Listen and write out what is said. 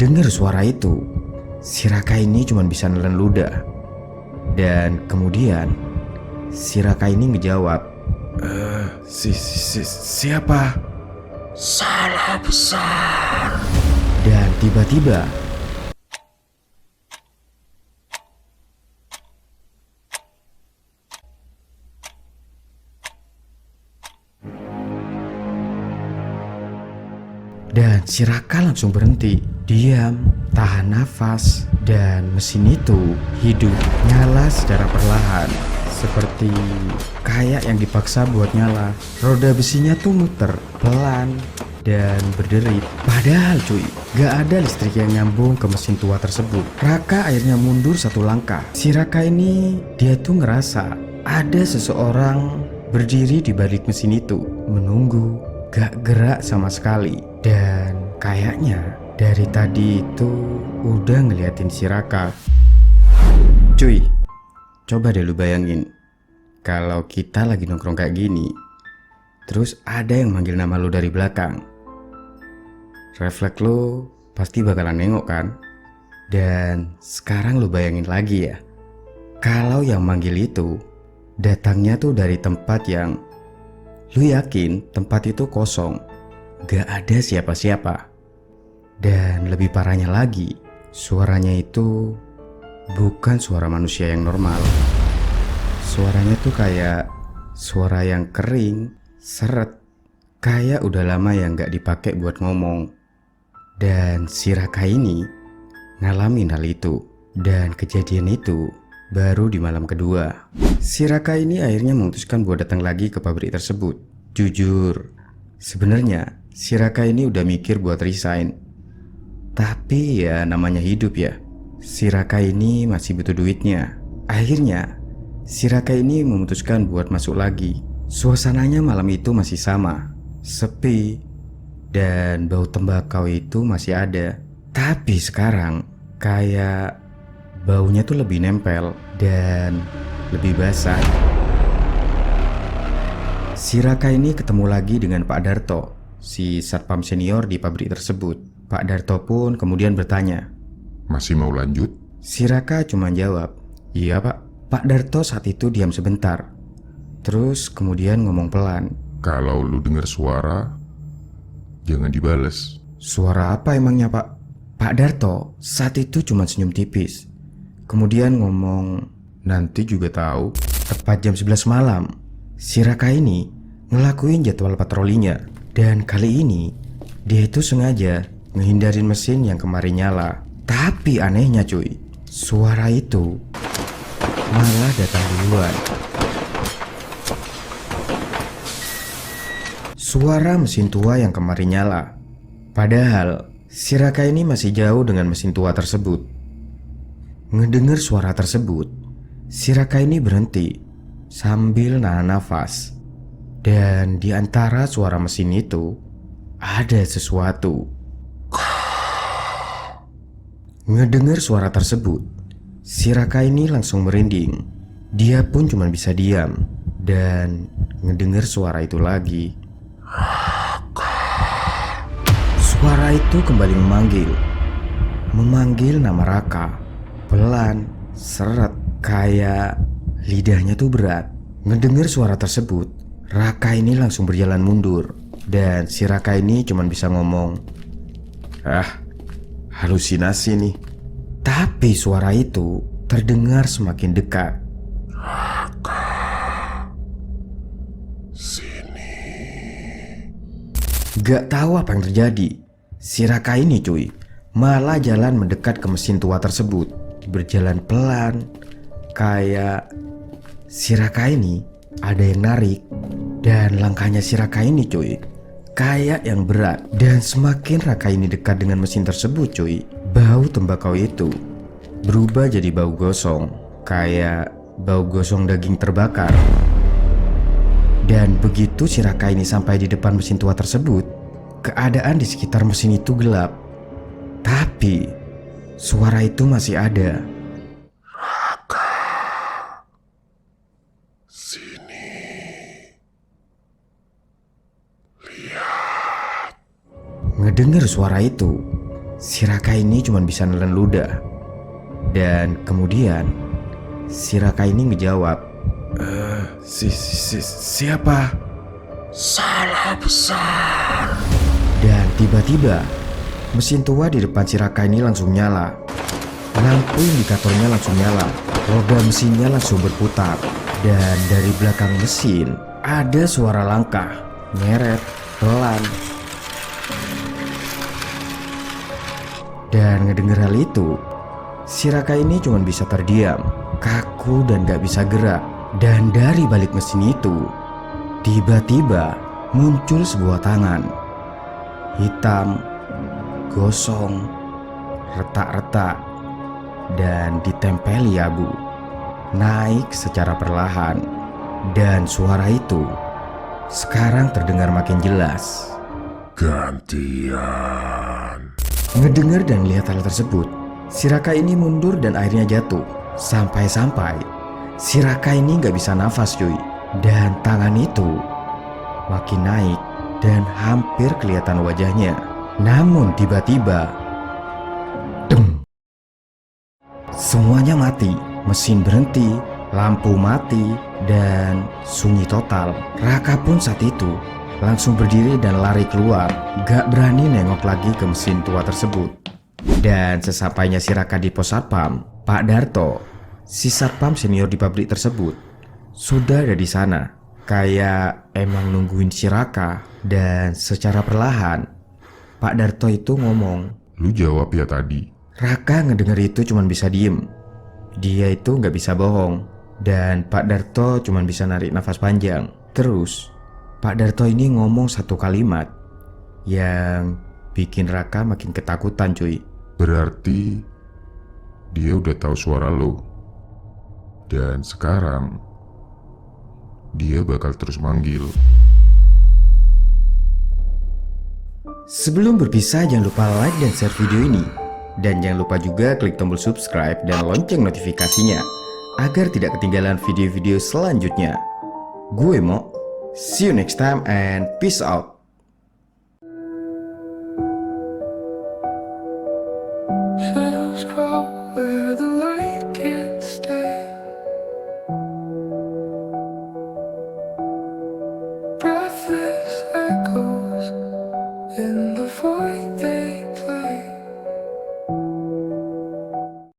Ngedengar suara itu, si Raka ini cuma bisa nelen ludah. Dan kemudian si Raka ini ngejawab, siapa? Salah besar. Dan tiba-tiba si Raka langsung berhenti, diam, tahan nafas, dan mesin itu hidup, nyala secara perlahan, seperti kayak yang dipaksa buat nyala. Roda besinya tuh muter pelan dan berderit. Padahal cuy, gak ada listrik yang nyambung ke mesin tua tersebut. Raka akhirnya mundur satu langkah. Si Raka ini, dia tuh ngerasa ada seseorang berdiri di balik mesin itu, menunggu, gak gerak sama sekali. Dan kayaknya dari tadi itu udah ngeliatin si Raka. Cuy, coba deh lu bayangin, kalau kita lagi nongkrong kayak gini, terus ada yang manggil nama lu dari belakang. Refleks lu pasti bakalan nengok kan? Dan sekarang lu bayangin lagi ya, kalau yang manggil itu datangnya tuh dari tempat yang lu yakin tempat itu kosong, gak ada siapa-siapa. Dan lebih parahnya lagi, suaranya itu bukan suara manusia yang normal. Suaranya tuh kayak suara yang kering, seret, kayak udah lama yang gak dipakai buat ngomong. Dan si Raka ini ngalamin hal itu. Dan kejadian itu baru di malam kedua. Si Raka ini akhirnya memutuskan buat datang lagi ke pabrik tersebut. Jujur, sebenarnya si Raka ini udah mikir buat resign. Tapi ya namanya hidup ya, si Raka ini masih butuh duitnya. Akhirnya si Raka ini memutuskan buat masuk lagi. Suasananya malam itu masih sama, sepi, dan bau tembakau itu masih ada. Tapi sekarang kayak baunya tuh lebih nempel dan lebih basah. Si Raka ini ketemu lagi dengan Pak Darto, si satpam senior di pabrik tersebut. Pak Darto pun kemudian bertanya, Masih mau lanjut? si Raka cuma jawab, iya pak. Pak Darto saat itu diam sebentar, terus kemudian ngomong pelan, Kalau lu dengar suara, jangan dibales. suara apa emangnya pak? Pak Darto saat itu cuma senyum tipis, kemudian ngomong, nanti juga tahu. Tepat jam 11 malam, si Raka ini ngelakuin jadwal patrolinya. Dan kali ini dia itu sengaja ngehindarin mesin yang kemarin nyala. Tapi anehnya cuy, suara itu malah datang duluan. Suara mesin tua yang kemarin nyala. Padahal si Raka ini masih jauh dengan mesin tua tersebut. Ngedengar suara tersebut, si Raka ini berhenti sambil nahan nafas. Dan di antara suara mesin itu ada sesuatu. Ngedengar suara tersebut, si Raka ini langsung merinding. Dia pun cuma bisa diam dan ngedengar suara itu lagi. Suara itu kembali memanggil nama Raka. Pelan, seret, kayak lidahnya tuh berat. Ngedengar suara tersebut, Raka ini langsung berjalan mundur. Dan si Raka ini cuma bisa ngomong, halusinasi nih. Tapi suara itu terdengar semakin dekat. Raka, sini. Gak tahu apa yang terjadi, si Raka ini cuy malah jalan mendekat ke mesin tua tersebut. Berjalan pelan, kayak si Raka ini ada yang narik. Dan langkahnya si Raka ini cuy kayak yang berat. Dan semakin Raka ini dekat dengan mesin tersebut cuy, bau tembakau itu berubah jadi bau gosong, kayak bau gosong daging terbakar. Dan begitu si Raka ini sampai di depan mesin tua tersebut, keadaan di sekitar mesin itu gelap. Tapi suara itu masih ada. Raka, sini. Ngedengar suara itu, si Raka ini cuma bisa nelen ludah. Dan kemudian si Raka ini ngejawab, siapa? Salah besar. Dan tiba-tiba mesin tua di depan si Raka ini langsung nyala. Lampu indikatornya langsung nyala. Roda mesinnya langsung berputar. Dan dari belakang mesin ada suara langkah nyeret pelan. Dan ngedenger hal itu, si Raka ini cuma bisa terdiam, kaku dan gak bisa gerak. Dan dari balik mesin itu, tiba-tiba muncul sebuah tangan hitam, gosong, retak-retak, dan ditempeli abu. Naik secara perlahan, dan suara itu sekarang terdengar makin jelas. Gantian. Ngedengar dan lihat hal tersebut, si Raka ini mundur dan akhirnya jatuh. Sampai-sampai si Raka ini gak bisa nafas cuy. Dan tangan itu makin naik dan hampir kelihatan wajahnya. Namun tiba-tiba deng, semuanya mati. Mesin berhenti, lampu mati, dan sunyi total. Raka pun saat itu langsung berdiri dan lari keluar, gak berani nengok lagi ke mesin tua tersebut. Dan sesampainya si Raka di pos satpam, Pak Darto, si satpam senior di pabrik tersebut, sudah ada di sana. Kayak emang nungguin si Raka. Dan secara perlahan Pak Darto itu ngomong, Lu jawab ya tadi. Raka ngedenger itu cuman bisa diem. Dia itu gak bisa bohong. Dan Pak Darto cuman bisa narik nafas panjang. Terus Pak Darto ini ngomong satu kalimat yang bikin Raka makin ketakutan cuy. Berarti dia udah tahu suara lo. Dan sekarang dia bakal terus manggil. Sebelum berpisah jangan lupa like dan share video ini. Dan jangan lupa juga klik tombol subscribe dan lonceng notifikasinya agar tidak ketinggalan video-video selanjutnya. Gue Mo, see you next time and peace out.